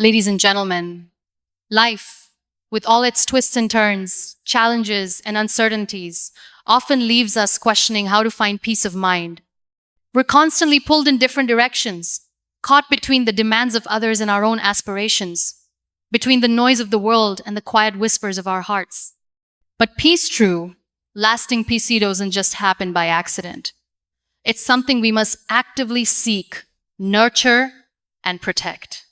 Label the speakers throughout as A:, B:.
A: Ladies and gentlemen, life, with all its twists and turns, challenges and uncertainties, often leaves us questioning how to find peace of mind. We're constantly pulled in different directions, caught between the demands of others and our own aspirations, between the noise of the world and the quiet whispers of our hearts. But peace, true, lasting peace doesn't just happen by accident. It's something we must actively seek, nurture, and protect.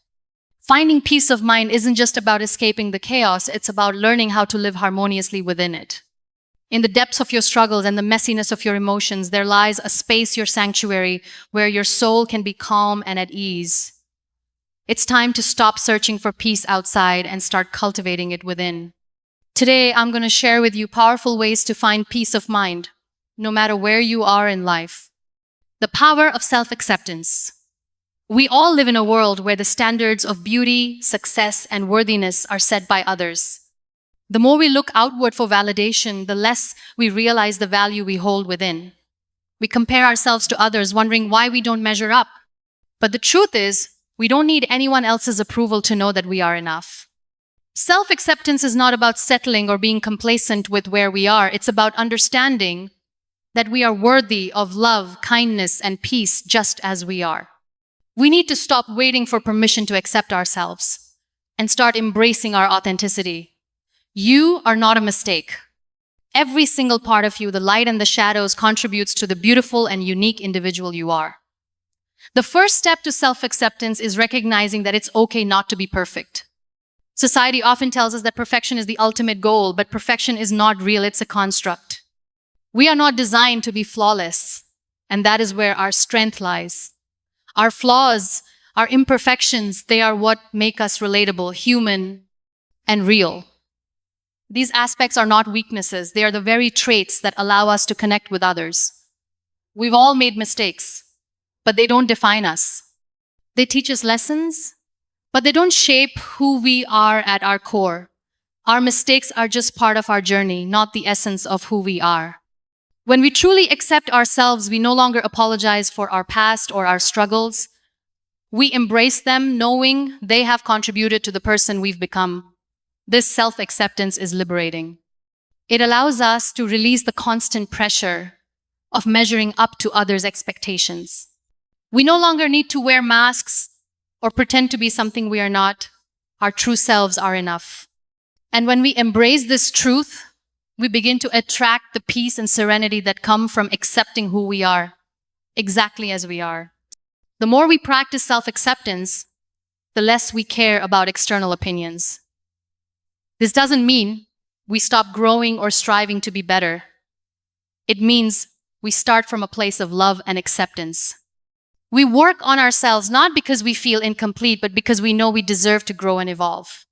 A: Finding peace of mind isn't just about escaping the chaos, it's about learning how to live harmoniously within it. In the depths of your struggles and the messiness of your emotions, there lies a space, your sanctuary, where your soul can be calm and at ease. It's time to stop searching for peace outside and start cultivating it within. Today, I'm going to share with you powerful ways to find peace of mind, no matter where you are in life. The power of self-acceptance. We all live in a world where the standards of beauty, success, and worthiness are set by others. The more we look outward for validation, the less we realize the value we hold within. We compare ourselves to others, wondering why we don't measure up. But the truth is, we don't need anyone else's approval to know that we are enough. Self-acceptance is not about settling or being complacent with where we are. It's about understanding that we are worthy of love, kindness, and peace just as we are. We need to stop waiting for permission to accept ourselves and start embracing our authenticity. You are not a mistake. Every single part of you, the light and the shadows, contributes to the beautiful and unique individual you are. The first step to self-acceptance is recognizing that it's okay not to be perfect. Society often tells us that perfection is the ultimate goal, but perfection is not real, it's a construct. We are not designed to be flawless, and that is where our strength lies. Our flaws, our imperfections, they are what make us relatable, human, and real. These aspects are not weaknesses, they are the very traits that allow us to connect with others. We've all made mistakes, but they don't define us. They teach us lessons, but they don't shape who we are at our core. Our mistakes are just part of our journey, not the essence of who we are. When we truly accept ourselves, we no longer apologize for our past or our struggles. We embrace them knowing they have contributed to the person we've become. This self-acceptance is liberating. It allows us to release the constant pressure of measuring up to others' expectations. We no longer need to wear masks or pretend to be something we are not. Our true selves are enough. And when we embrace this truth, we begin to attract the peace and serenity that come from accepting who we are, exactly as we are. The more we practice self-acceptance, the less we care about external opinions. This doesn't mean we stop growing or striving to be better. It means we start from a place of love and acceptance. We work on ourselves not because we feel incomplete, but because we know we deserve to grow and evolve.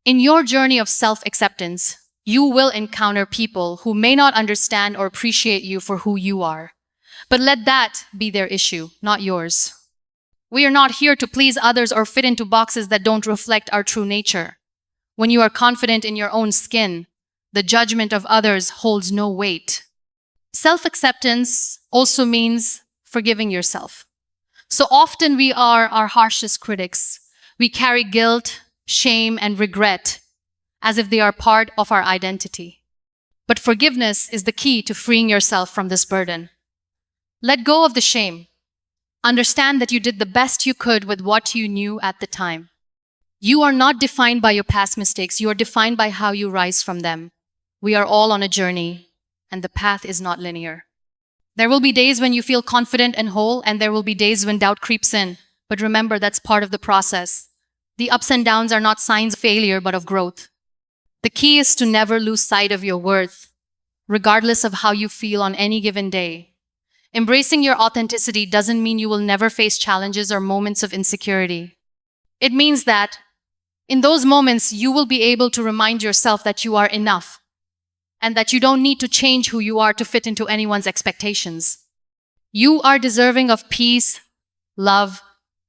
A: In your journey of self-acceptance, you will encounter people who may not understand or appreciate you for who you are. But let that be their issue, not yours. We are not here to please others or fit into boxes that don't reflect our true nature. When you are confident in your own skin, the judgment of others holds no weight. Self-acceptance also means forgiving yourself. So often we are our harshest critics. We carry guilt, shame, and regret as if they are part of our identity. But forgiveness is the key to freeing yourself from this burden. Let go of the shame. Understand that you did the best you could with what you knew at the time. You are not defined by your past mistakes. You are defined by how you rise from them. We are all on a journey, and the path is not linear. There will be days when you feel confident and whole, and there will be days when doubt creeps in. But remember, that's part of the process. The ups and downs are not signs of failure, but of growth. The key is to never lose sight of your worth, regardless of how you feel on any given day. Embracing your authenticity doesn't mean you will never face challenges or moments of insecurity. It means that in those moments, you will be able to remind yourself that you are enough and that you don't need to change who you are to fit into anyone's expectations. You are deserving of peace, love,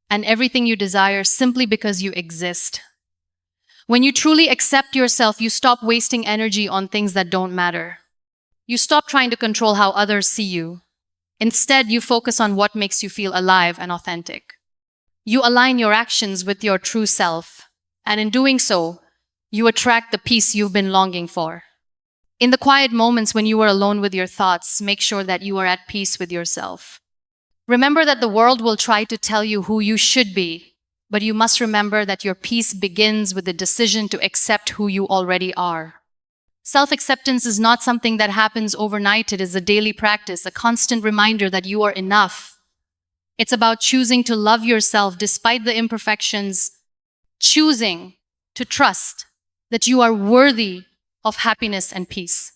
A: and everything you desire simply because you exist. When you truly accept yourself, you stop wasting energy on things that don't matter. You stop trying to control how others see you. Instead, you focus on what makes you feel alive and authentic. You align your actions with your true self. And in doing so, you attract the peace you've been longing for. In the quiet moments when you are alone with your thoughts, make sure that you are at peace with yourself. Remember that the world will try to tell you who you should be, but you must remember that your peace begins with the decision to accept who you already are. Self-acceptance is not something that happens overnight. It is a daily practice, a constant reminder that you are enough. It's about choosing to love yourself despite the imperfections, choosing to trust that you are worthy of happiness and peace.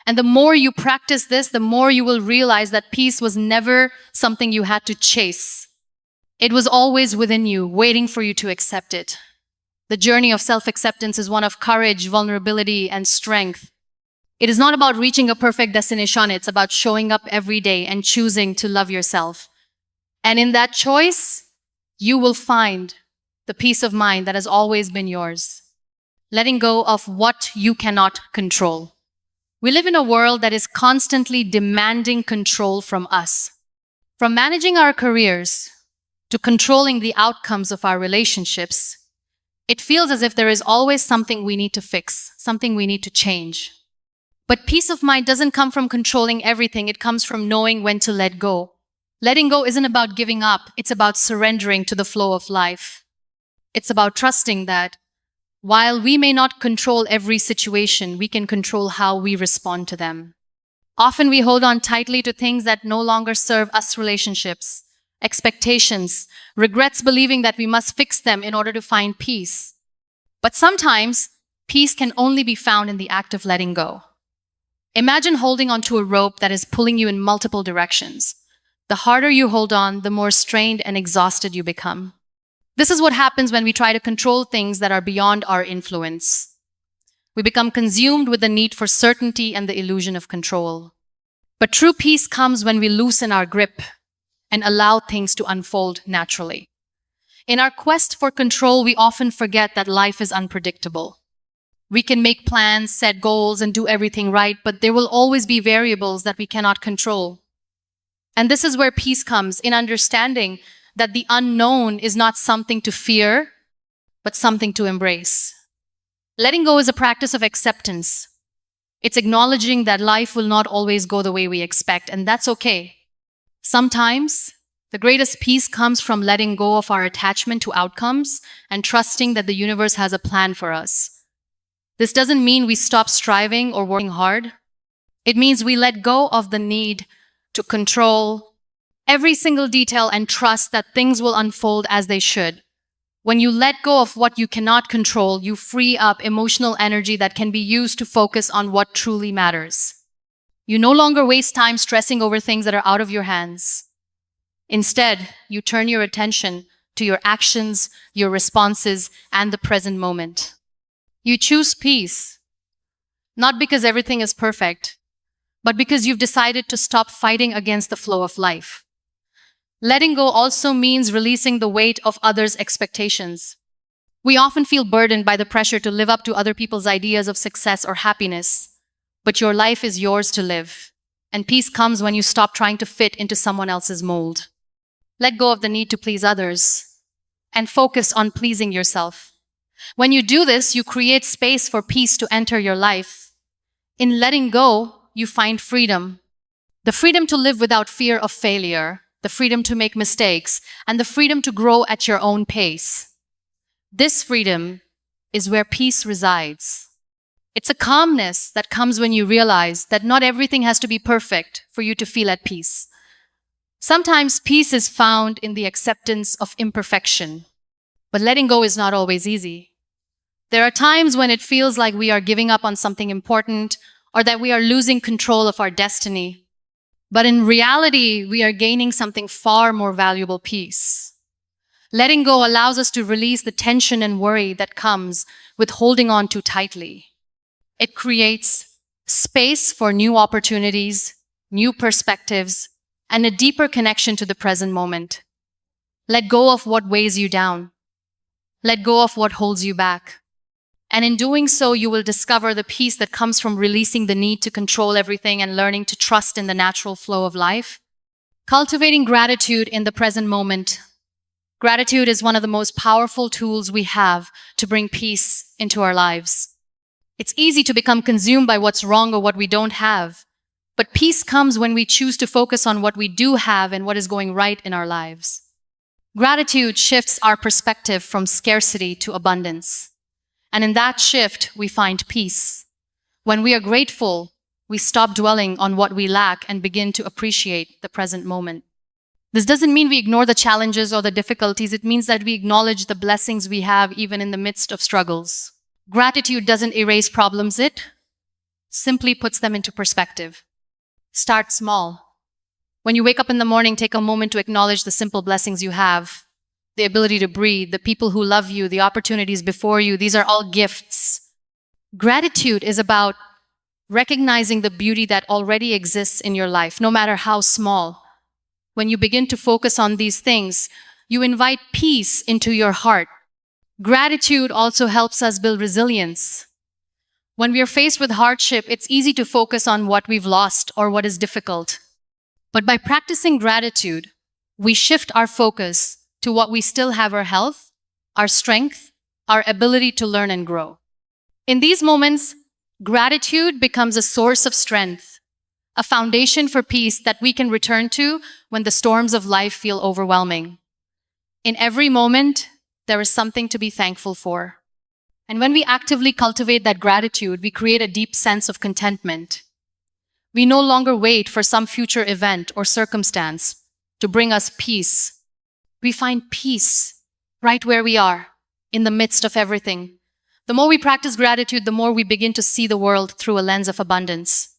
A: And the more you practice this, the more you will realize that peace was never something you had to chase. It was always within you, waiting for you to accept it. The journey of self-acceptance is one of courage, vulnerability, and strength. It is not about reaching a perfect destination. It's about showing up every day and choosing to love yourself. And in that choice, you will find the peace of mind that has always been yours. Letting go of what you cannot control. We live in a world that is constantly demanding control from us. From managing our careers to controlling the outcomes of our relationships, it feels as if there is always something we need to fix, something we need to change. But peace of mind doesn't come from controlling everything. It comes from knowing when to let go. Letting go isn't about giving up. It's about surrendering to the flow of life. It's about trusting that while we may not control every situation, we can control how we respond to them. Often we hold on tightly to things that no longer serve us, relationships, expectations, regrets, believing that we must fix them in order to find peace. But sometimes, peace can only be found in the act of letting go. Imagine holding onto a rope that is pulling you in multiple directions. The harder you hold on, the more strained and exhausted you become. This is what happens when we try to control things that are beyond our influence. We become consumed with the need for certainty and the illusion of control. But true peace comes when we loosen our grip and allow things to unfold naturally. In our quest for control, we often forget that life is unpredictable. We can make plans, set goals, and do everything right, but there will always be variables that we cannot control. And this is where peace comes, in understanding that the unknown is not something to fear, but something to embrace. Letting go is a practice of acceptance. It's acknowledging that life will not always go the way we expect, and that's okay. Sometimes, the greatest peace comes from letting go of our attachment to outcomes and trusting that the universe has a plan for us. This doesn't mean we stop striving or working hard. It means we let go of the need to control every single detail and trust that things will unfold as they should. When you let go of what you cannot control, you free up emotional energy that can be used to focus on what truly matters. You no longer waste time stressing over things that are out of your hands. Instead, you turn your attention to your actions, your responses, and the present moment. You choose peace, not because everything is perfect, but because you've decided to stop fighting against the flow of life. Letting go also means releasing the weight of others' expectations. We often feel burdened by the pressure to live up to other people's ideas of success or happiness. But your life is yours to live, and peace comes when you stop trying to fit into someone else's mold. Let go of the need to please others and focus on pleasing yourself. When you do this, you create space for peace to enter your life. In letting go, you find freedom. The freedom to live without fear of failure, the freedom to make mistakes, and the freedom to grow at your own pace. This freedom is where peace resides. It's a calmness that comes when you realize that not everything has to be perfect for you to feel at peace. Sometimes peace is found in the acceptance of imperfection, but letting go is not always easy. There are times when it feels like we are giving up on something important or that we are losing control of our destiny. But in reality, we are gaining something far more valuable: peace. Letting go allows us to release the tension and worry that comes with holding on too tightly. It creates space for new opportunities, new perspectives, and a deeper connection to the present moment. Let go of what weighs you down. Let go of what holds you back. And in doing so, you will discover the peace that comes from releasing the need to control everything and learning to trust in the natural flow of life. Cultivating gratitude in the present moment. Gratitude is one of the most powerful tools we have to bring peace into our lives. It's easy to become consumed by what's wrong or what we don't have. But peace comes when we choose to focus on what we do have and what is going right in our lives. Gratitude shifts our perspective from scarcity to abundance. And in that shift, we find peace. When we are grateful, we stop dwelling on what we lack and begin to appreciate the present moment. This doesn't mean we ignore the challenges or the difficulties. It means that we acknowledge the blessings we have even in the midst of struggles. Gratitude doesn't erase problems, it simply puts them into perspective. Start small. When you wake up in the morning, take a moment to acknowledge the simple blessings you have. The ability to breathe, the people who love you, the opportunities before you. These are all gifts. Gratitude is about recognizing the beauty that already exists in your life, no matter how small. When you begin to focus on these things, you invite peace into your heart. Gratitude also helps us build resilience. When we are faced with hardship, it's easy to focus on what we've lost or what is difficult. But by practicing gratitude, we shift our focus to what we still have: our health, our strength, our ability to learn and grow. In these moments, gratitude becomes a source of strength, a foundation for peace that we can return to when the storms of life feel overwhelming. In every moment, there is something to be thankful for. And when we actively cultivate that gratitude, we create a deep sense of contentment. We no longer wait for some future event or circumstance to bring us peace. We find peace right where we are, in the midst of everything. The more we practice gratitude, the more we begin to see the world through a lens of abundance.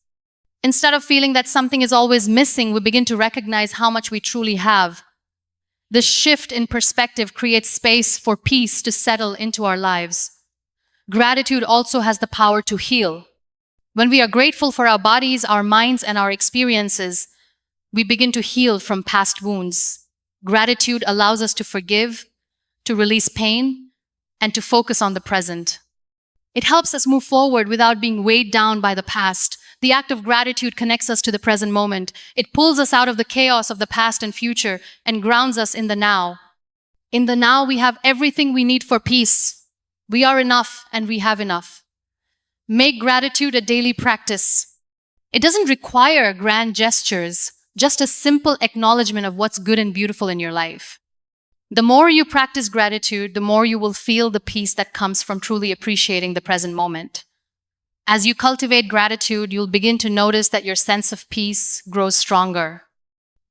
A: Instead of feeling that something is always missing, we begin to recognize how much we truly have. This shift in perspective creates space for peace to settle into our lives. Gratitude also has the power to heal. When we are grateful for our bodies, our minds, and our experiences, we begin to heal from past wounds. Gratitude allows us to forgive, to release pain, and to focus on the present. It helps us move forward without being weighed down by the past. The act of gratitude connects us to the present moment. It pulls us out of the chaos of the past and future and grounds us in the now. In the now, we have everything we need for peace. We are enough and we have enough. Make gratitude a daily practice. It doesn't require grand gestures, just a simple acknowledgement of what's good and beautiful in your life. The more you practice gratitude, the more you will feel the peace that comes from truly appreciating the present moment. As you cultivate gratitude, you'll begin to notice that your sense of peace grows stronger.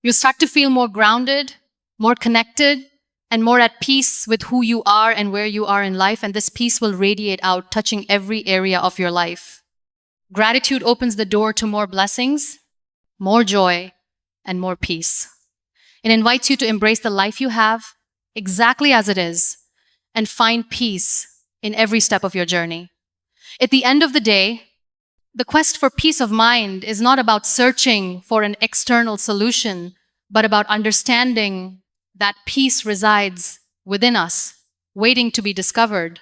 A: You'll start to feel more grounded, more connected, and more at peace with who you are and where you are in life, and this peace will radiate out, touching every area of your life. Gratitude opens the door to more blessings, more joy, and more peace. It invites you to embrace the life you have exactly as it is and find peace in every step of your journey. At the end of the day, the quest for peace of mind is not about searching for an external solution, but about understanding that peace resides within us, waiting to be discovered.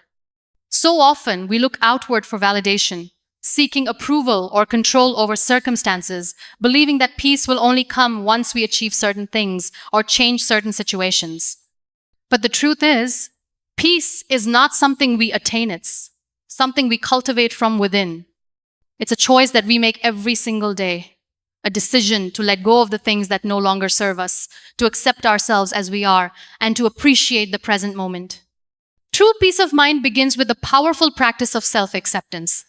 A: So often, we look outward for validation, seeking approval or control over circumstances, believing that peace will only come once we achieve certain things or change certain situations. But the truth is, peace is not something we attain, it's something we cultivate from within. It's a choice that we make every single day, a decision to let go of the things that no longer serve us, to accept ourselves as we are, and to appreciate the present moment. True peace of mind begins with the powerful practice of self-acceptance.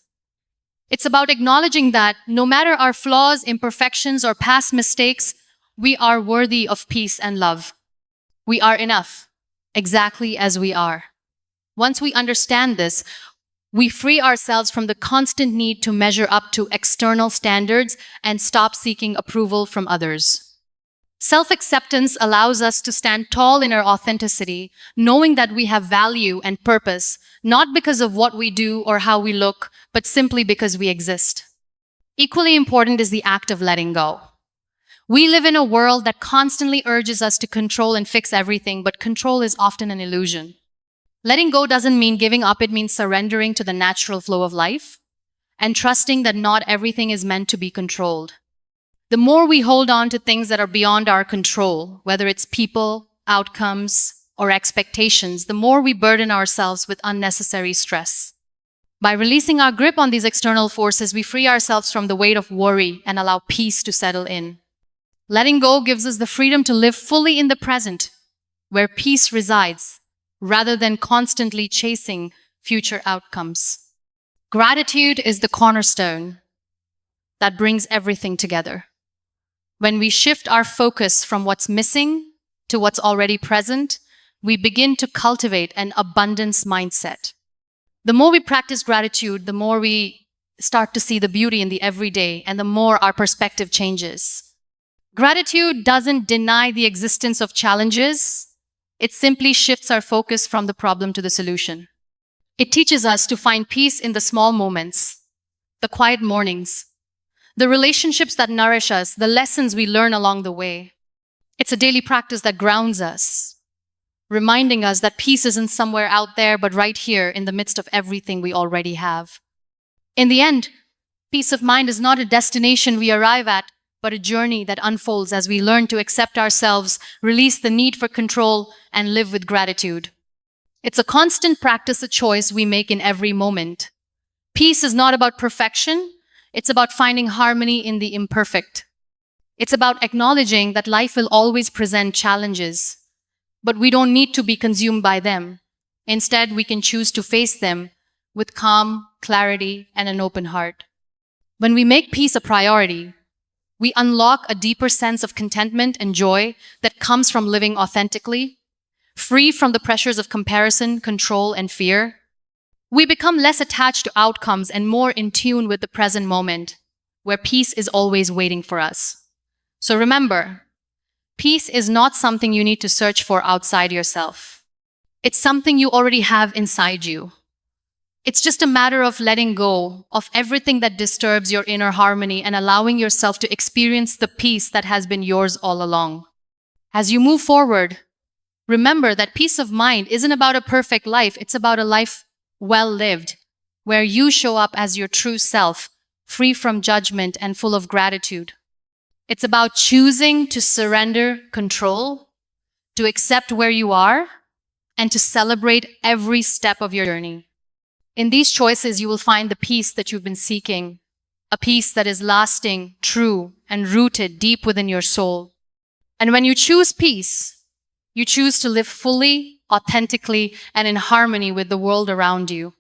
A: It's about acknowledging that no matter our flaws, imperfections, or past mistakes, we are worthy of peace and love. We are enough, exactly as we are. Once we understand this, we free ourselves from the constant need to measure up to external standards and stop seeking approval from others. Self-acceptance allows us to stand tall in our authenticity, knowing that we have value and purpose, not because of what we do or how we look, but simply because we exist. Equally important is the act of letting go. We live in a world that constantly urges us to control and fix everything, but control is often an illusion. Letting go doesn't mean giving up, it means surrendering to the natural flow of life and trusting that not everything is meant to be controlled. The more we hold on to things that are beyond our control, whether it's people, outcomes, or expectations, the more we burden ourselves with unnecessary stress. By releasing our grip on these external forces, we free ourselves from the weight of worry and allow peace to settle in. Letting go gives us the freedom to live fully in the present, where peace resides, rather than constantly chasing future outcomes. Gratitude is the cornerstone that brings everything together. When we shift our focus from what's missing to what's already present, we begin to cultivate an abundance mindset. The more we practice gratitude, the more we start to see the beauty in the everyday, and the more our perspective changes. Gratitude doesn't deny the existence of challenges. It simply shifts our focus from the problem to the solution. It teaches us to find peace in the small moments, the quiet mornings, the relationships that nourish us, the lessons we learn along the way. It's a daily practice that grounds us, reminding us that peace isn't somewhere out there, but right here in the midst of everything we already have. In the end, peace of mind is not a destination we arrive at, but a journey that unfolds as we learn to accept ourselves, release the need for control, and live with gratitude. It's a constant practice, a choice we make in every moment. Peace is not about perfection. It's about finding harmony in the imperfect. It's about acknowledging that life will always present challenges, but we don't need to be consumed by them. Instead, we can choose to face them with calm, clarity, and an open heart. When we make peace a priority, we unlock a deeper sense of contentment and joy that comes from living authentically, free from the pressures of comparison, control, and fear. We become less attached to outcomes and more in tune with the present moment, where peace is always waiting for us. So remember, peace is not something you need to search for outside yourself. It's something you already have inside you. It's just a matter of letting go of everything that disturbs your inner harmony and allowing yourself to experience the peace that has been yours all along. As you move forward, remember that peace of mind isn't about a perfect life. It's about a life well lived, where you show up as your true self, free from judgment and full of gratitude. It's about choosing to surrender control, to accept where you are, and to celebrate every step of your journey. In these choices, you will find the peace that you've been seeking, a peace that is lasting, true, and rooted deep within your soul. And when you choose peace, you choose to live fully, authentically, and in harmony with the world around you.